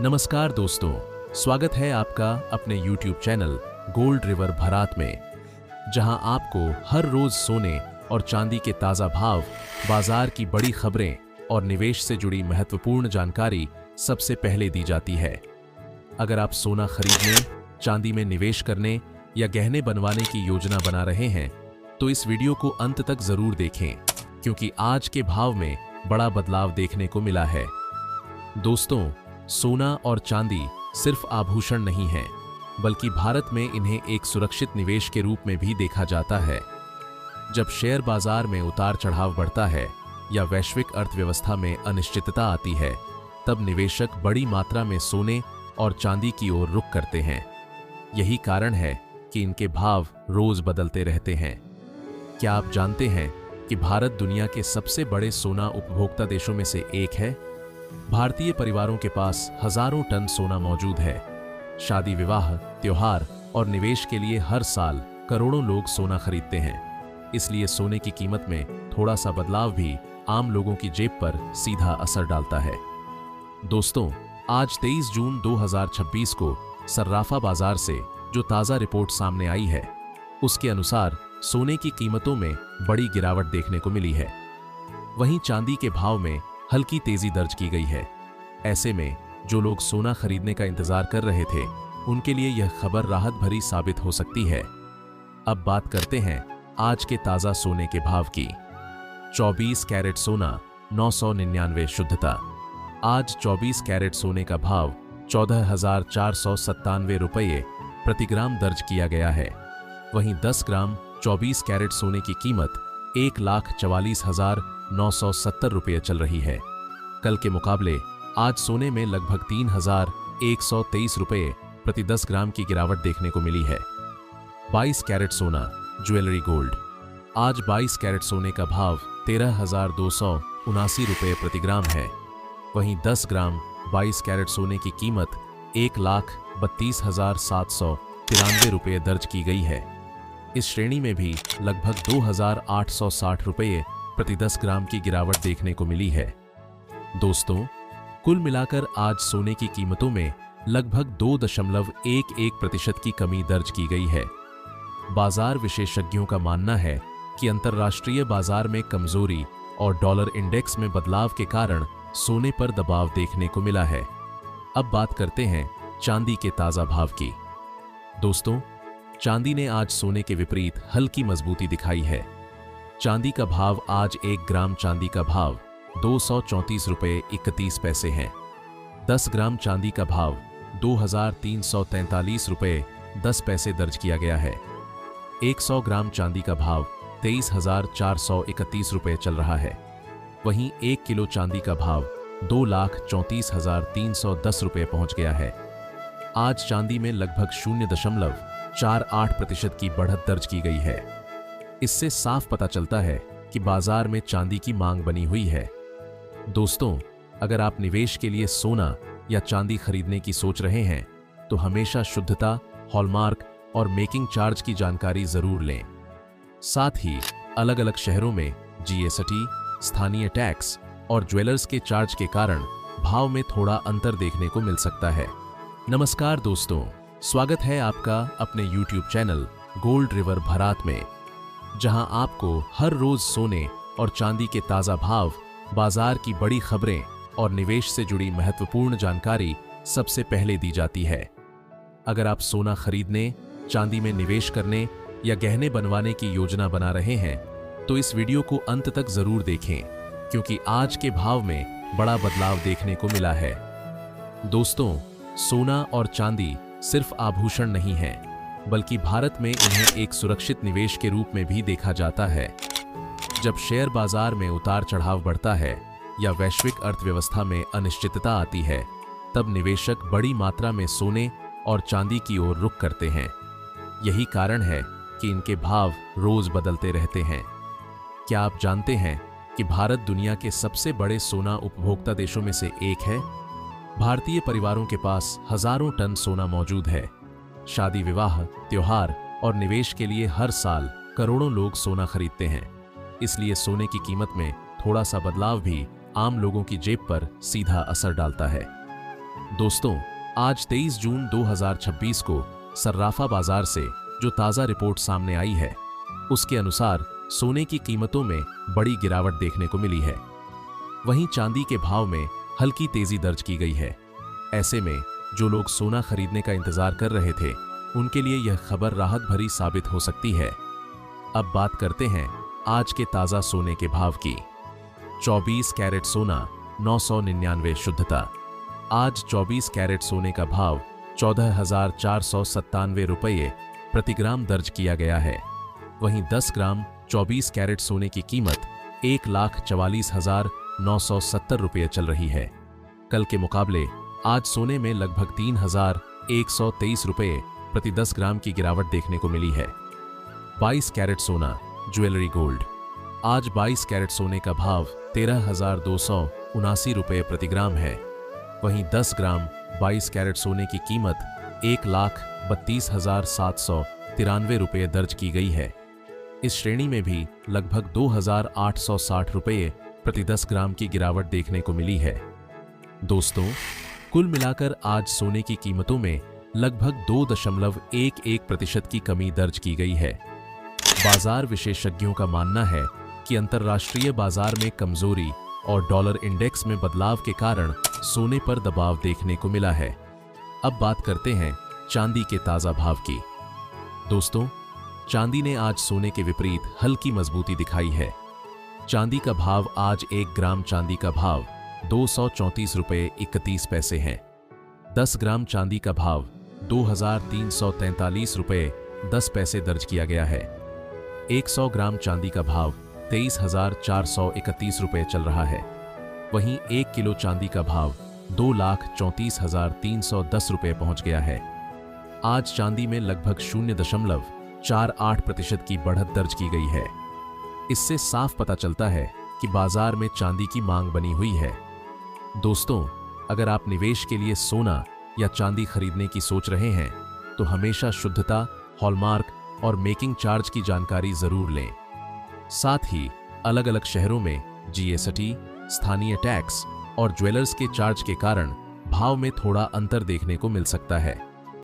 नमस्कार दोस्तों, स्वागत है आपका अपने YouTube चैनल गोल्ड रिवर भरात में, जहां आपको हर रोज सोने और चांदी के ताज़ा भाव, बाजार की बड़ी खबरें और निवेश से जुड़ी महत्वपूर्ण जानकारी सबसे पहले दी जाती है। अगर आप सोना खरीदने, चांदी में निवेश करने या गहने बनवाने की योजना बना रहे हैं, तो इस वीडियो को अंत तक जरूर देखें, क्योंकि आज के भाव में बड़ा बदलाव देखने को मिला है। दोस्तों, सोना और चांदी सिर्फ आभूषण नहीं है, बल्कि भारत में इन्हें एक सुरक्षित निवेश के रूप में भी देखा जाता है। जब शेयर बाजार में उतार चढ़ाव बढ़ता है या वैश्विक अर्थव्यवस्था में अनिश्चितता आती है, तब निवेशक बड़ी मात्रा में सोने और चांदी की ओर रुख करते हैं। यही कारण है कि इनके भाव रोज बदलते रहते हैं। क्या आप जानते हैं कि भारत दुनिया के सबसे बड़े सोना उपभोक्ता देशों में से एक है? भारतीय परिवारों के पास हजारों टन सोना मौजूद है। शादी, विवाह, त्योहार और निवेश के लिए हर साल करोड़ों लोग सोना खरीदते हैं। इसलिए सोने की कीमत में थोड़ा सा बदलाव भी आम लोगों की जेब पर सीधा असर डालता है। दोस्तों, आज 23 जून 2026 को सर्राफा बाजार से जो ताज़ा रिपोर्ट सामने आई है, उसके अनुसार सोने की कीमतों में बड़ी गिरावट देखने को मिली है। वहीं चांदी के भाव में हल्की तेजी दर्ज की गई है। ऐसे में जो लोग सोना खरीदने का इंतजार कर रहे थे, उनके लिए यह खबर राहत भरी साबित हो सकती है। अब बात करते हैं आज के ताजा सोने के भाव की। 24 कैरेट सोना 999 शुद्धता। आज 24 कैरेट सोने का भाव 14,497 रुपये प्रति ग्राम दर्ज किया गया है। वहीं 10 ग्राम 24 कैरेट सोने की कीमत 1,44,970 रुपये चल रही है। कल के मुकाबले आज सोने में लगभग 3,123 रुपये प्रति 10 ग्राम की गिरावट देखने को मिली है। 22 कैरेट सोना ज्वेलरी गोल्ड। आज 22 कैरेट सोने का भाव 13,279 रुपये प्रति ग्राम है। वहीं 10 ग्राम 22 कैरेट सोने की कीमत 1,32,793 रुपये दर्ज की गई है। इस श्रेणी में भी लगभग 2,860 रुपये प्रति 10 ग्राम की गिरावट देखने को मिली है। दोस्तों, कुल मिलाकर आज सोने की कीमतों में लगभग 2.11% की कमी दर्ज की गई है। बाजार विशेषज्ञों का मानना है कि अंतर्राष्ट्रीय बाजार में कमजोरी और डॉलर इंडेक्स में बदलाव के कारण सोने पर दबाव देखने को मिला है। अब बात करते हैं चांदी के ताजा भाव की। दोस्तों, चांदी ने आज सोने के विपरीत हल्की मजबूती दिखाई है। चांदी का भाव आज 1 ग्राम चांदी का भाव 234 रुपये 31 पैसे है। 10 ग्राम चांदी का भाव 2,343 रुपये 10 पैसे दर्ज किया गया है। 100 ग्राम चांदी का भाव 23,431 रुपये चल रहा है। वहीं 1 किलो चांदी का भाव 2,34,310 रुपये पहुंच गया है। आज चांदी में लगभग 0.48% की बढ़त दर्ज की गई है। इससे साफ पता चलता है कि बाजार में चांदी की मांग बनी हुई है। दोस्तों, अगर आप निवेश के लिए सोना या चांदी खरीदने की सोच रहे हैं, तो हमेशा शुद्धता, हॉलमार्क और मेकिंग चार्ज की जानकारी जरूर लें। साथ ही अलग अलग शहरों में जीएसटी, स्थानीय टैक्स और ज्वेलर्स के चार्ज के कारण भाव में थोड़ा अंतर देखने को मिल सकता है। नमस्कार दोस्तों, स्वागत है आपका अपने YouTube चैनल गोल्ड रिवर भरात में, जहां आपको हर रोज सोने और चांदी के ताज़ा भाव, बाजार की बड़ी खबरें और निवेश से जुड़ी महत्वपूर्ण जानकारी सबसे पहले दी जाती है। अगर आप सोना खरीदने, चांदी में निवेश करने या गहने बनवाने की योजना बना रहे हैं, तो इस वीडियो को अंत तक जरूर देखें, क्योंकि आज के भाव में बड़ा बदलाव देखने को मिला है। दोस्तों, सोना और चांदी सिर्फ आभूषण नहीं है, बल्कि भारत में इन्हें एक सुरक्षित निवेश के रूप में भी देखा जाता है। जब शेयर बाजार में उतार चढ़ाव बढ़ता है या वैश्विक अर्थव्यवस्था में अनिश्चितता आती है, तब निवेशक बड़ी मात्रा में सोने और चांदी की ओर रुख करते हैं। यही कारण है कि इनके भाव रोज बदलते रहते हैं। क्या आप जानते हैं कि भारत दुनिया के सबसे बड़े सोना उपभोक्ता देशों में से एक है? भारतीय परिवारों के पास हजारों टन सोना मौजूद है। शादी, विवाह, त्योहार और निवेश के लिए हर साल करोड़ों लोग सोना खरीदते हैं। इसलिए सोने की कीमत में थोड़ा सा बदलाव भी आम लोगों की जेब पर सीधा असर डालता है। दोस्तों, आज 23 जून 2026 को सर्राफा बाजार से जो ताज़ा रिपोर्ट सामने आई है, उसके अनुसार सोने की कीमतों में बड़ी गिरावट देखने को मिली है। वहीं चांदी के भाव में हल्की तेजी दर्ज की गई है। ऐसे में जो लोग सोना खरीदने का इंतजार कर रहे थे, उनके लिए यह खबर राहत भरी साबित हो सकती है। अब बात करते हैं आज के ताज़ा सोने के भाव की। 24 कैरेट सोना 999 शुद्धता। आज 24 कैरेट सोने का भाव 14,497 रुपये प्रति ग्राम दर्ज किया गया है। वहीं 10 ग्राम 24 कैरेट सोने की कीमत 1,44,970 रुपये चल रही है। कल के मुकाबले आज सोने में लगभग 3,123 रुपये प्रति 10 ग्राम की गिरावट देखने को मिली है। 22 कैरेट सोना ज्वेलरी गोल्ड। आज 22 कैरेट सोने का भाव 13,279 रुपये प्रति ग्राम है। वहीं 10 ग्राम 22 कैरेट सोने की कीमत 1,32,793 रुपये दर्ज की गई है। इस श्रेणी में भी लगभग 2,860 रुपये प्रति 10 ग्राम की गिरावट देखने को मिली है। दोस्तों, कुल मिलाकर आज सोने की कीमतों में लगभग 2.11% की कमी दर्ज की गई है। बाजार विशेषज्ञों का मानना है कि अंतर्राष्ट्रीय बाजार में कमजोरी और डॉलर इंडेक्स में बदलाव के कारण सोने पर दबाव देखने को मिला है। अब बात करते हैं चांदी के ताजा भाव की। दोस्तों, चांदी ने आज सोने के विपरीत हल्की मजबूती दिखाई है। चांदी का भाव आज 1 ग्राम चांदी का भाव 234 रुपये 31 पैसे है। 10 ग्राम चांदी का भाव 2,343 रुपये 10 पैसे दर्ज किया गया है। 100 ग्राम चांदी का भाव 23,431 रुपये चल रहा है। वहीं 1 किलो चांदी का भाव 2,34,310 रुपये पहुंच गया है। आज चांदी में लगभग 0.48% की बढ़त दर्ज की गई है। इससे साफ पता चलता है कि बाजार में चांदी की मांग बनी हुई है। दोस्तों, अगर आप निवेश के लिए सोना या चांदी खरीदने की सोच रहे हैं, तो हमेशा शुद्धता, हॉलमार्क और मेकिंग चार्ज की जानकारी जरूर लें। साथ ही अलग अलग शहरों में जीएसटी, स्थानीय टैक्स और ज्वेलर्स के चार्ज के कारण भाव में थोड़ा अंतर देखने को मिल सकता है।